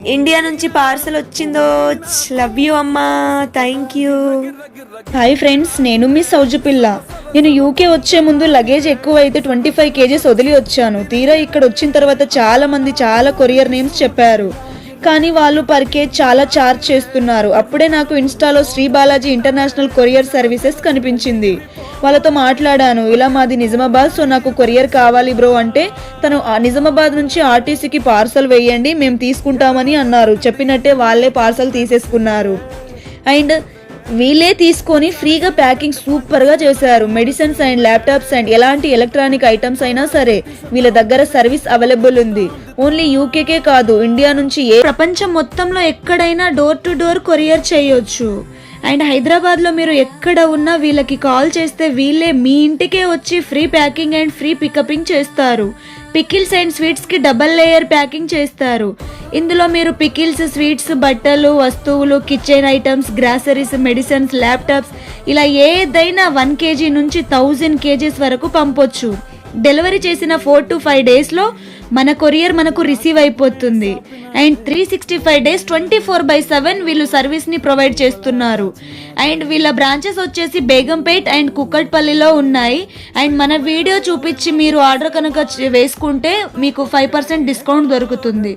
India నుంచి parcel వచ్చిందో. Love you అమ్మా, థ్యాంక్ యూ. హాయ్ ఫ్రెండ్స్, నేను మీ సౌజు పిల్ల. నేను యూకే వచ్చే ముందు లగేజ్ ఎక్కువ అయితే 25 kgs వదిలి వచ్చాను. తీరా ఇక్కడ వచ్చిన తర్వాత చాలా మంది చాలా కొరియర్ నేమ్స్ చెప్పారు, కానీ వాళ్ళు పర్ కేజ్ చాలా ఛార్జ్ చేస్తున్నారు. అప్పుడే నాకు ఇన్స్టాలో Shri Balaji international courier services కనిపించింది. వాళ్ళతో మాట్లాడాను, ఇలా మాది నిజామాబాద్, సో నాకు కొరియర్ కావాలి బ్రో అంటే తను నిజామాబాద్ నుంచి ఆర్టీసీకి పార్సల్ వేయండి, మేము తీసుకుంటామని అన్నారు. చెప్పినట్టే వాళ్ళే పార్సల్ తీసేసుకున్నారు అండ్ వీళ్ళే తీసుకొని ఫ్రీగా ప్యాకింగ్ సూపర్గా చేశారు. మెడిసిన్స్ అండ్ ల్యాప్టాప్స్ అండ్ ఎలాంటి ఎలక్ట్రానిక్ ఐటమ్స్ అయినా సరే వీళ్ళ దగ్గర సర్వీస్ అవైలబుల్ ఉంది. ఓన్లీ యూకేకే కాదు, ఇండియా నుంచి ప్రపంచం మొత్తంలో ఎక్కడైనా డోర్ టు డోర్ కొరియర్ చేయొచ్చు. అండ్ హైదరాబాద్లో మీరు ఎక్కడ ఉన్నా వీళ్ళకి కాల్ చేస్తే వీళ్ళే మీ ఇంటికే వచ్చి ఫ్రీ ప్యాకింగ్ అండ్ ఫ్రీ పికపింగ్ చేస్తారు. పికిల్స్ అండ్ స్వీట్స్కి డబల్ లేయర్ ప్యాకింగ్ చేస్తారు. ఇందులో మీరు పికిల్స్, స్వీట్స్, బట్టలు, వస్తువులు, kitchen items, groceries, medicines, laptops ఇలా ఏదైనా 1 kg నుంచి 1000 kgs వరకు పంపొచ్చు. డెలివరీ చేసిన 4 to 5 daysలో మన కొరియర్ మనకు రిసీవ్ అయిపోతుంది. అండ్ 365 days 24/7 వీళ్ళు సర్వీస్ని ప్రొవైడ్ చేస్తున్నారు. అండ్ వీళ్ళ బ్రాంచెస్ వచ్చేసి బేగంపేట్ అండ్ కుక్కట్పల్లిలో ఉన్నాయి. అండ్ మన వీడియో చూపించి మీరు ఆర్డర్ కనుక వేసుకుంటే మీకు 5% డిస్కౌంట్ దొరుకుతుంది.